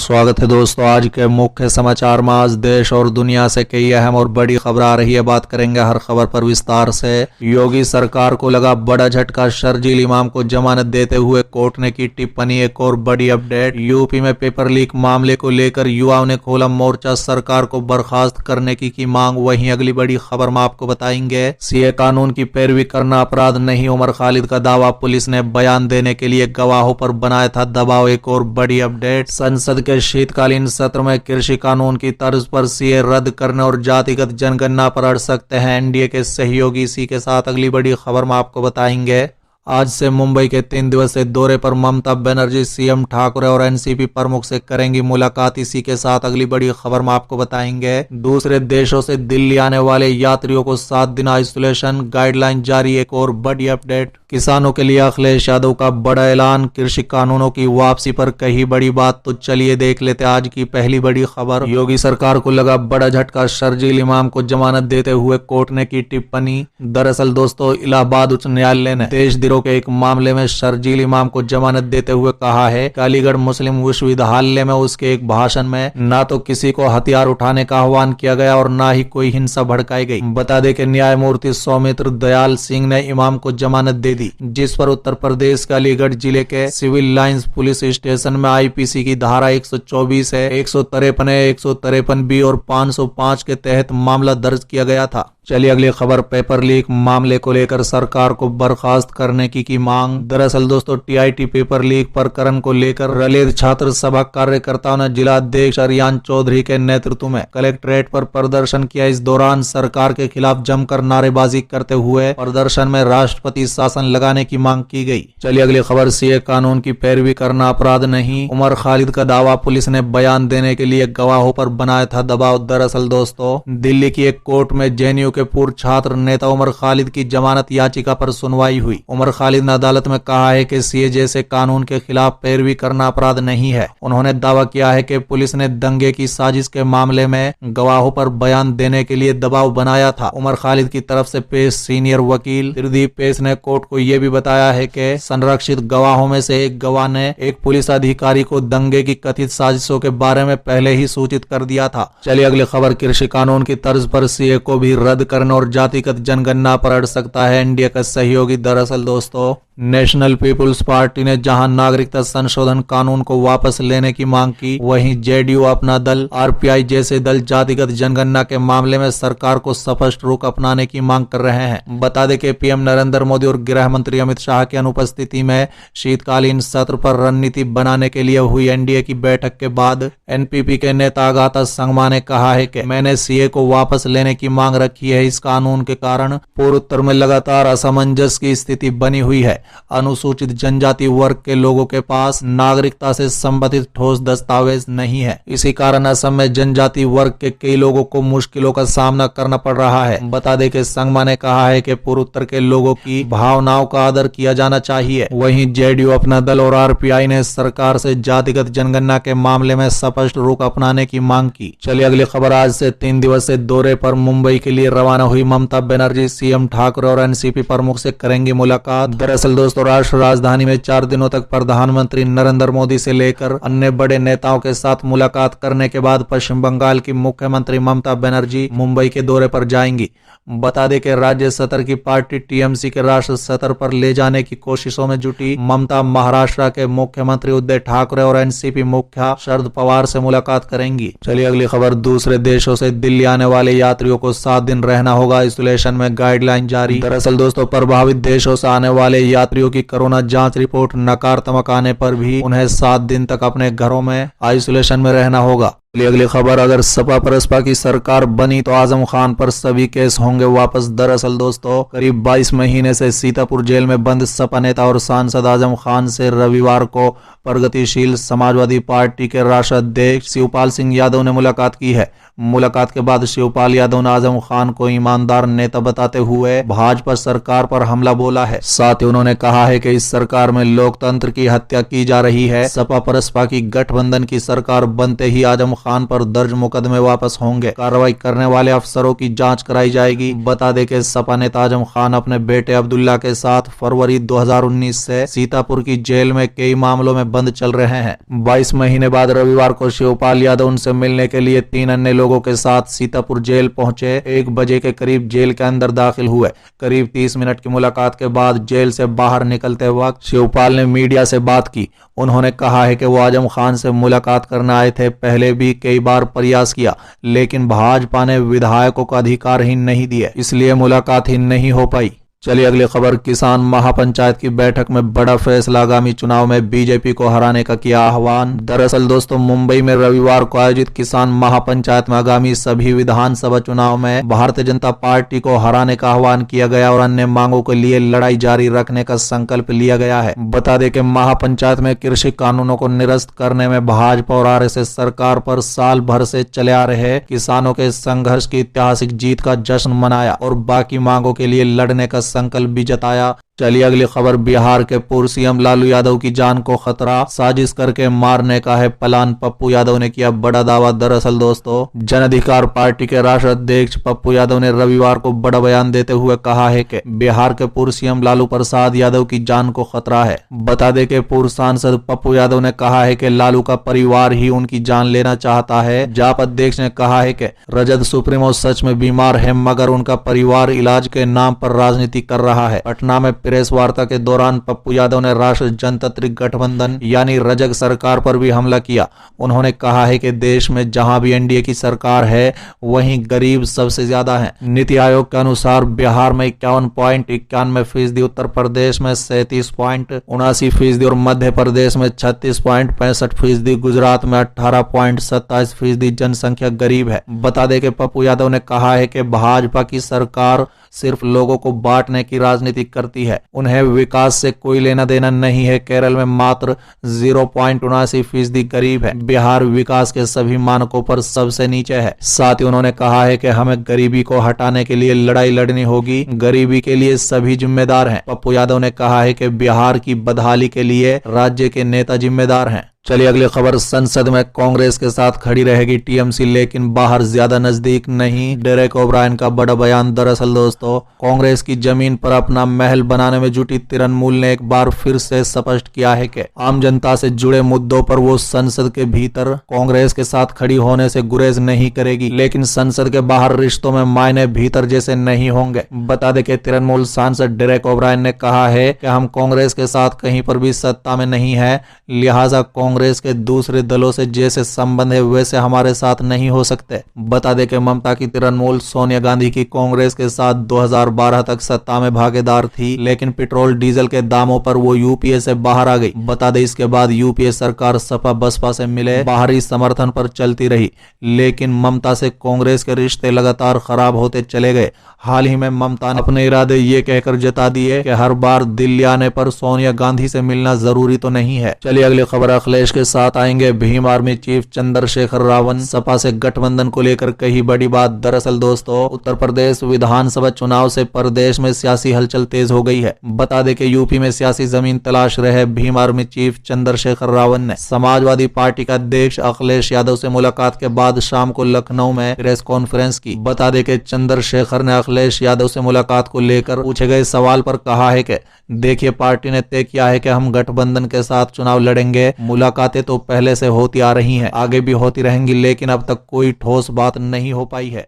स्वागत है दोस्तों। आज के मुख्य समाचार में आज देश और दुनिया से कई अहम और बड़ी खबर आ रही है। बात करेंगे हर खबर पर विस्तार से। योगी सरकार को लगा बड़ा झटका, शर्जील इमाम को जमानत देते हुए कोर्ट ने की टिप्पणी। एक और बड़ी अपडेट, यूपी में पेपर लीक मामले को लेकर युवाओं ने खोला मोर्चा, सरकार को बर्खास्त करने की मांग। वहीं अगली बड़ी खबर में आपको बताएंगे सीए कानून की पैरवी करना अपराध नहीं, उमर खालिद का दावा। पुलिस ने बयान देने के लिए गवाहों पर बनाया था दबाव। एक और बड़ी अपडेट, संसद के शीतकालीन सत्र में कृषि कानून की तर्ज पर सीए रद्द करने और जातिगत जनगणना पर अड़ सकते हैं एनडीए के सहयोगी। इसी के साथ अगली बड़ी खबर में आपको बताएंगे आज से मुंबई के 3 दिवसीय दौरे पर ममता बनर्जी सीएम ठाकरे और एनसीपी प्रमुख से करेंगी मुलाकात। इसी के साथ अगली बड़ी खबर में आपको बताएंगे दूसरे देशों से दिल्ली आने वाले यात्रियों को 7 दिन आइसोलेशन गाइडलाइन जारी। एक और बड़ी अपडेट, किसानों के लिए अखिलेश यादव का बड़ा ऐलान, कृषि कानूनों की वापसी पर कही बड़ी बात। तो चलिए देख लेते आज की पहली बड़ी खबर। योगी सरकार को लगा बड़ा झटका, शर्जील इमाम को जमानत देते हुए कोर्ट ने की टिप्पणी। दरअसल दोस्तों, इलाहाबाद उच्च न्यायालय ने देशद्रोह के एक मामले में शर्जील इमाम को जमानत देते हुए कहा है कि अलीगढ़ मुस्लिम विश्वविद्यालय में उसके एक भाषण में ना तो किसी को हथियार उठाने का आह्वान किया गया और ना ही कोई हिंसा भड़काई गई। बता दें कि न्यायमूर्ति सौमित्र दयाल सिंह ने इमाम को जमानत दे दी, जिस पर उत्तर प्रदेश के अलीगढ़ जिले के सिविल लाइंस पुलिस स्टेशन में आईपीसी की धारा 124 है, 153 है, 153 बी और 505 के तहत मामला दर्ज किया गया था। चलिए अगली खबर, पेपर लीक मामले को लेकर सरकार को बर्खास्त करने की मांग। दरअसल दोस्तों, टीआईटी पेपर लीक प्रकरण को लेकर रलेद छात्र सभा कार्यकर्ताओं ने जिला अध्यक्ष अरियान चौधरी के नेतृत्व में कलेक्ट्रेट पर प्रदर्शन किया। इस दौरान सरकार के खिलाफ जमकर नारेबाजी करते हुए प्रदर्शन में राष्ट्रपति शासन लगाने की मांग की गई। चलिए अगली खबर, सीए कानून की पैरवी करना अपराध नहीं, उमर खालिद का दावा। पुलिस ने बयान देने के लिए गवाहों पर बनाया था दबाव। दरअसल दोस्तों, दिल्ली की एक कोर्ट में जेएनयू के पूर्व छात्र नेता उमर खालिद की जमानत याचिका पर सुनवाई हुई। उमर खालिद ने अदालत में कहा है कि सीए जैसे कानून के खिलाफ पैरवी करना अपराध नहीं है। उन्होंने दावा किया है कि पुलिस ने दंगे की साजिश के मामले में गवाहों पर बयान देने के लिए दबाव बनाया था। उमर खालिद की तरफ से पेश सीनियर वकील त्रिदीप पेश ने कोर्ट को यह भी बताया है कि संरक्षित गवाहों में से एक गवाह ने एक पुलिस अधिकारी को दंगे की कथित साजिशों के बारे में पहले ही सूचित कर दिया था। चलिए अगली खबर, कृषि कानून की तर्ज पर सीए को भी रद्द करने और जातिगत जनगणना पर अड़ सकता है एनडीए का सहयोगी। दरअसल दोस्तों, नेशनल पीपुल्स पार्टी ने जहां नागरिकता संशोधन कानून को वापस लेने की मांग की, वहीं जेडीयू, अपना दल, आरपीआई जैसे दल जातिगत जनगणना के मामले में सरकार को स्पष्ट रुख अपनाने की मांग कर रहे हैं। बता दें कि पीएम नरेंद्र मोदी और गृह मंत्री अमित शाह की अनुपस्थिति में शीतकालीन सत्र पर रणनीति बनाने के लिए हुई एनडीए की बैठक के बाद एनपीपी के नेता अगाथा संगमा ने कहा है कि मैंने सीए को वापस लेने की मांग रखी है। इस कानून के कारण पूर्वोत्तर में लगातार असमंजस की स्थिति बनी हुई है। अनुसूचित जनजाति वर्ग के लोगों के पास नागरिकता से संबंधित ठोस दस्तावेज नहीं है। इसी कारण असम में जनजाति वर्ग के कई लोगों को मुश्किलों का सामना करना पड़ रहा है। बता दें कि संगमा ने कहा है कि पूर्वोत्तर के लोगों की भावनाओं का आदर किया जाना चाहिए। वहीं जेडीयू, अपना दल और आरपीआई ने सरकार से जातिगत जनगणना के मामले में स्पष्ट रुख अपनाने की मांग की। चलिए अगली खबर, आज से 3 दिवसीय दौरे पर मुंबई के लिए रवाना हुई ममता बनर्जी सीएम ठाकरे और एनसीपी प्रमुख से करेंगी मुलाकात। दरअसल दोस्तों, राष्ट्र राजधानी में 4 दिनों तक प्रधानमंत्री नरेंद्र मोदी से लेकर अन्य बड़े नेताओं के साथ मुलाकात करने के बाद पश्चिम बंगाल की मुख्यमंत्री ममता बनर्जी मुंबई के दौरे पर जाएंगी। बता दें कि राज्य सतर की पार्टी टीएमसी के राष्ट्र सतर पर ले जाने की कोशिशों में जुटी ममता महाराष्ट्र के मुख्यमंत्री उद्धव ठाकरे और एनसीपी मुखिया शरद पवार से मुलाकात करेंगी। चलिए अगली खबर, दूसरे देशों से दिल्ली आने वाले यात्रियों को 7 दिन रहना होगा आइसोलेशन में गाइडलाइन जारी। दरअसल दोस्तों, प्रभावित देशों से आने वाले यात्रियों की कोरोना जांच रिपोर्ट नकारात्मक आने पर भी उन्हें 7 दिन तक अपने घरों में आइसोलेशन में रहना होगा। अगली खबर, अगर सपा बसपा की सरकार बनी तो आजम खान पर सभी केस होंगे वापस। दरअसल दोस्तों, करीब 22 महीने से सीतापुर जेल में बंद सपा नेता और सांसद आजम खान से रविवार को प्रगतिशील समाजवादी पार्टी के राष्ट्रीय अध्यक्ष शिवपाल सिंह यादव ने मुलाकात की है। मुलाकात के बाद शिवपाल यादव ने आजम खान को ईमानदार नेता बताते हुए भाजपा सरकार पर हमला बोला है। साथ ही उन्होंने कहा है कि इस सरकार में लोकतंत्र की हत्या की जा रही है। सपा बसपा की गठबंधन की सरकार बनते ही आजम खान पर दर्ज मुकदमे वापस होंगे। कार्रवाई करने वाले अफसरों की जांच कराई जाएगी। बता दें कि सपा नेता आजम खान अपने बेटे अब्दुल्ला के साथ फरवरी 2019 से सीतापुर की जेल में कई मामलों में बंद चल रहे हैं। 22 महीने बाद रविवार को शिवपाल यादव उनसे मिलने के लिए 3 अन्य लोगों के साथ सीतापुर जेल पहुंचे। 1 बजे के करीब जेल के अंदर दाखिल हुए। करीब 30 मिनट की मुलाकात के बाद जेल से बाहर निकलते वक्त शिवपाल ने मीडिया से बात की। उन्होंने कहा है कि वो आजम खान से मुलाकात करने आए थे। पहले भी कई बार प्रयास किया, लेकिन भाजपा ने विधायकों को अधिकार ही नहीं दिए, इसलिए मुलाकात ही नहीं हो पाई। चलिए अगली खबर। किसान महापंचायत की बैठक में बड़ा फैसला, आगामी चुनाव में बीजेपी को हराने का किया आह्वान। दरअसल दोस्तों, मुंबई में रविवार को आयोजित किसान महापंचायत में आगामी सभी विधानसभा चुनाव में भारतीय जनता पार्टी को हराने का आह्वान किया गया और अन्य मांगों के लिए लड़ाई जारी रखने का संकल्प लिया गया है। बता दें कि महापंचायत में कृषि कानूनों को निरस्त करने में भाजपा और आरएसएस सरकार पर साल भर से चले आ रहे किसानों के संघर्ष की ऐतिहासिक जीत का जश्न मनाया और बाकी मांगों के लिए लड़ने का संकल्प भी जताया। चलिए अगली खबर। बिहार के पूर्व सीएम लालू यादव की जान को खतरा, साजिश करके मारने का है प्लान, पप्पू यादव ने किया बड़ा दावा। दरअसल दोस्तों, जन अधिकार पार्टी के राष्ट्रीय अध्यक्ष पप्पू यादव ने रविवार को बड़ा बयान देते हुए कहा है कि बिहार के पूर्व सीएम लालू प्रसाद यादव की जान को खतरा है। बता दें कि पूर्व सांसद पप्पू यादव ने कहा है कि लालू का परिवार ही उनकी जान लेना चाहता है। जाप अध्यक्ष ने कहा है कि रजत सुप्रीमो सच में बीमार है, मगर उनका परिवार इलाज के नाम पर राजनीति कर रहा है। पटना में प्रेस वार्ता के दौरान पप्पू यादव ने राष्ट्रीय जनतांत्रिक गठबंधन यानी रजग सरकार पर भी हमला किया। उन्होंने कहा है कि देश में जहां भी एनडीए की सरकार है, वहीं गरीब सबसे ज्यादा हैं। नीति आयोग के अनुसार बिहार में 51.91%, उत्तर प्रदेश में 37.79% और मध्य प्रदेश में 36.65%, गुजरात में 18.27% जनसंख्या गरीब है। बता दें कि पप्पू यादव ने कहा है कि भाजपा की सरकार सिर्फ लोगों को बांटने की राजनीति करती है, उन्हें विकास से कोई लेना देना नहीं है। केरल में मात्र 0.79% गरीब है। बिहार विकास के सभी मानकों पर सबसे नीचे है। साथ ही उन्होंने कहा है कि हमें गरीबी को हटाने के लिए लड़ाई लड़नी होगी। गरीबी के लिए सभी जिम्मेदार हैं। पप्पू यादव ने कहा है कि बिहार की बदहाली के लिए राज्य के नेता जिम्मेदार हैं। चलिए अगली खबर। संसद में कांग्रेस के साथ खड़ी रहेगी टीएमसी, लेकिन बाहर ज्यादा नजदीक नहीं, डेरेक ओब्रायन का बड़ा बयान। दरअसल दोस्तों, कांग्रेस की जमीन पर अपना महल बनाने में जुटी तृणमूल ने एक बार फिर से स्पष्ट किया है कि आम जनता से जुड़े मुद्दों पर वो संसद के भीतर कांग्रेस के साथ खड़ी होने से गुरेज नहीं करेगी, लेकिन संसद के बाहर रिश्तों में मायने भीतर जैसे नहीं होंगे। बता दें कि तृणमूल सांसद डेरेक ओब्रायन ने कहा है कि हम कांग्रेस के साथ कहीं पर भी सत्ता में नहीं है, लिहाजा कांग्रेस के दूसरे दलों से जैसे संबंध है वैसे हमारे साथ नहीं हो सकते। बता दें कि ममता की तृणमूल सोनिया गांधी की कांग्रेस के साथ 2012 तक सत्ता में भागीदार थी, लेकिन पेट्रोल डीजल के दामों पर वो यूपीए से बाहर आ गई। बता दें इसके बाद यूपीए सरकार सपा बसपा से मिले बाहरी समर्थन पर चलती रही, लेकिन ममता से कांग्रेस के रिश्ते लगातार खराब होते चले गए। हाल ही में ममता ने अपने इरादे ये कहकर जता दिए कि हर बार दिल्ली आने पर सोनिया गांधी से मिलना जरूरी तो नहीं है। चलिए अगली खबर। अखिलेश के साथ आएंगे भीम आर्मी चीफ चंद्रशेखर रावण, सपा से गठबंधन को लेकर कही बड़ी बात। दरअसल दोस्तों, उत्तर प्रदेश विधानसभा चुनाव से प्रदेश में सियासी हलचल तेज हो गई है। बता दें कि यूपी में सियासी जमीन तलाश रहे भीम आर्मी चीफ चंद्रशेखर रावण ने समाजवादी पार्टी का अध्यक्ष अखिलेश यादव से मुलाकात के बाद शाम को लखनऊ में प्रेस कॉन्फ्रेंस की। बता दें कि चंद्रशेखर ने अखिलेश यादव से मुलाकात को लेकर पूछे गए सवाल पर कहा है कि देखिए, पार्टी ने तय किया है कि हम गठबंधन के साथ चुनाव लड़ेंगे। मुलाकातें तो पहले से होती आ रही हैं, आगे भी होती रहेंगी, लेकिन अब तक कोई ठोस बात नहीं हो पाई है।